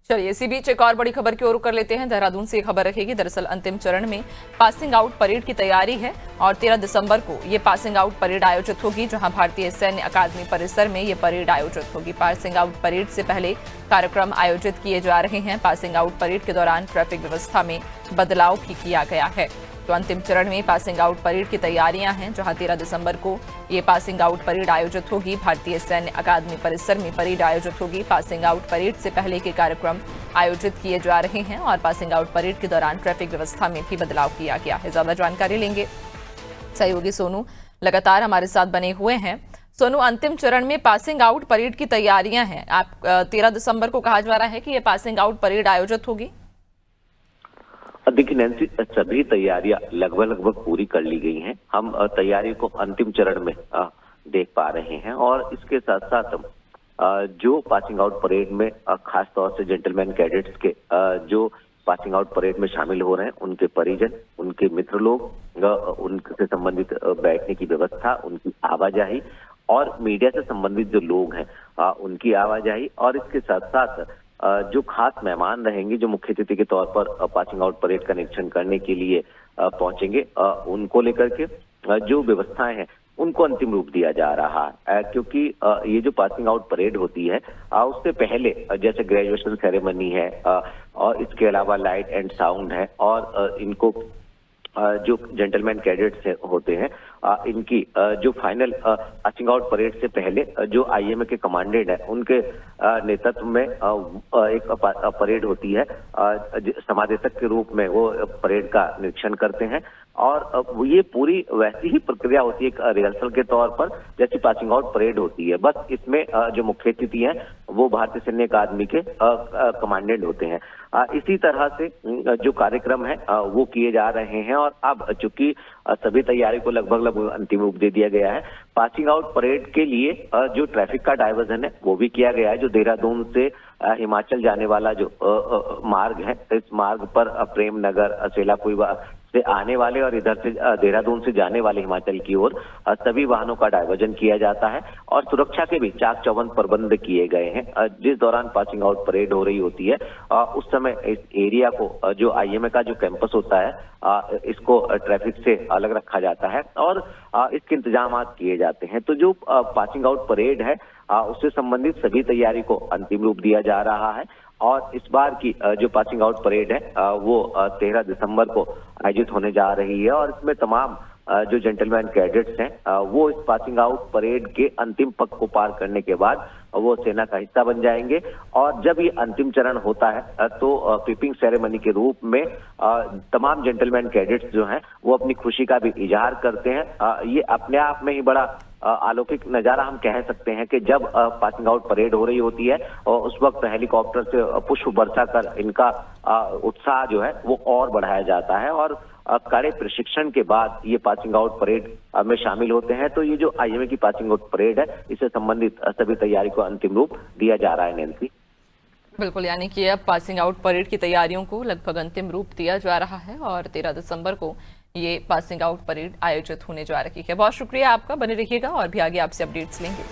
चलिए इसी बीच एक और बड़ी खबर की ओर कर लेते हैं। देहरादून से खबर रखेगी। दरअसल अंतिम चरण में पासिंग आउट परेड की तैयारी है और 13 दिसंबर को ये पासिंग आउट परेड आयोजित होगी, जहां भारतीय सैन्य अकादमी परिसर में ये परेड आयोजित होगी। पासिंग आउट परेड से पहले कार्यक्रम आयोजित किए जा रहे हैं। पासिंग आउट परेड के दौरान ट्रैफिक व्यवस्था में बदलाव भी किया गया है। तो अंतिम चरण में पासिंग आउट परेड की तैयारियां हैं, जहां 13 दिसंबर को ये पासिंग आउट परेड आयोजित होगी। भारतीय सैन्य अकादमी परिसर में परेड आयोजित होगी। पासिंग आउट परेड से पहले के कार्यक्रम आयोजित किए जा रहे हैं और पासिंग आउट परेड के दौरान ट्रैफिक व्यवस्था में भी बदलाव किया गया है। ज्यादा जानकारी लेंगे, सहयोगी सोनू लगातार हमारे साथ बने हुए हैं। सोनू, अंतिम चरण में पासिंग आउट परेड की तैयारियां हैं। आप 13 दिसंबर को कहा जा रहा है कि ये पासिंग आउट परेड आयोजित होगी। देखिए नैन्सी, सभी तैयारियां लगभग पूरी कर ली गई हैं। हम तैयारी को अंतिम चरण में देख पा रहे हैं और इसके साथ साथ जो पासिंग आउट परेड में खास तौर से जेंटलमैन कैडेट्स के जो पासिंग आउट परेड में शामिल हो रहे हैं, उनके परिजन, उनके मित्र लोग, उनसे संबंधित बैठने की व्यवस्था, उनकी आवाजाही और मीडिया से संबंधित जो लोग हैं उनकी आवाजाही, और इसके साथ साथ जो खास मेहमान रहेंगे जो मुख्य अतिथि के तौर पर पासिंग आउट परेड का निरीक्षण करने के लिए पहुंचेंगे, उनको लेकर के जो व्यवस्थाएं हैं उनको अंतिम रूप दिया जा रहा है। क्योंकि ये जो पासिंग आउट परेड होती है उससे पहले जैसे ग्रेजुएशन सेरेमनी है और इसके अलावा लाइट एंड साउंड है और इनको जो जेंटलमैन कैडेट्स होते हैं इनकी जो फाइनल पासिंग आउट परेड से पहले जो आईएमए के कमांडेंट है उनके नेतृत्व में एक परेड होती है। समादेशक के रूप में वो परेड का निरीक्षण करते हैं और ये पूरी वैसी ही प्रक्रिया होती है एक रिहर्सल के तौर पर जैसी पासिंग आउट परेड होती है। बस इसमें जो मुख्य अतिथि हैं वो भारतीय सैन्य अकादमी के कमांडेंट होते हैं। इसी तरह से जो कार्यक्रम है वो किए जा रहे हैं और अब चूंकि सभी तैयारी को लगभग अंतिम रूप दे दिया गया है, पासिंग आउट परेड के लिए जो ट्रैफिक का डाइवर्जन है वो भी किया गया है। जो देहरादून से हिमाचल जाने वाला जो मार्ग है, इस मार्ग पर प्रेम नगर, सेलाकुई से आने वाले और इधर से देहरादून से जाने वाले हिमाचल की ओर सभी वाहनों का डाइवर्जन किया जाता है और सुरक्षा के भी चाक चौबंद प्रबंध किए गए हैं। जिस दौरान पासिंग आउट परेड हो रही होती है उस समय इस एरिया को जो आईएमए का जो कैंपस होता है इसको ट्रैफिक से अलग रखा जाता है और इसके इंतजाम किए जाते हैं। तो जो पासिंग आउट परेड है उससे संबंधित सभी तैयारी को अंतिम रूप दिया जा रहा है और इस बार की जो पासिंग आउट परेड है वो 13 दिसंबर को आयोजित होने जा रही है और इसमें तमाम जो जेंटलमैन कैडेट्स हैं वो इस पासिंग आउट परेड के अंतिम पग को पार करने के बाद वो सेना का हिस्सा बन जाएंगे और जब ये अंतिम चरण होता है तो पिपिंग सेरेमनी के रूप में तमाम जेंटलमैन कैडेट्स जो हैं वो अपनी खुशी का भी इजहार करते हैं। ये अपने आप में ही बड़ा अलौकिक नजारा हम कह सकते हैं कि जब पासिंग आउट परेड हो रही होती है और उस वक्त हेलीकॉप्टर से पुष्प बरसा कर इनका उत्साह जो है वो और बढ़ाया जाता है और कड़े प्रशिक्षण के बाद ये पासिंग आउट परेड में शामिल होते हैं। तो ये जो आईएमए की पासिंग आउट परेड है इससे संबंधित सभी तैयारी को अंतिम रूप दिया जा रहा है। नैन्सी, बिल्कुल, यानी कि अब पासिंग आउट परेड की तैयारियों को लगभग अंतिम रूप दिया जा रहा है और 13 दिसंबर को ये पासिंग आउट परेड आयोजित होने जा रही है। बहुत शुक्रिया आपका, बने रहिएगा और भी आगे आपसे अपडेट्स लेंगे।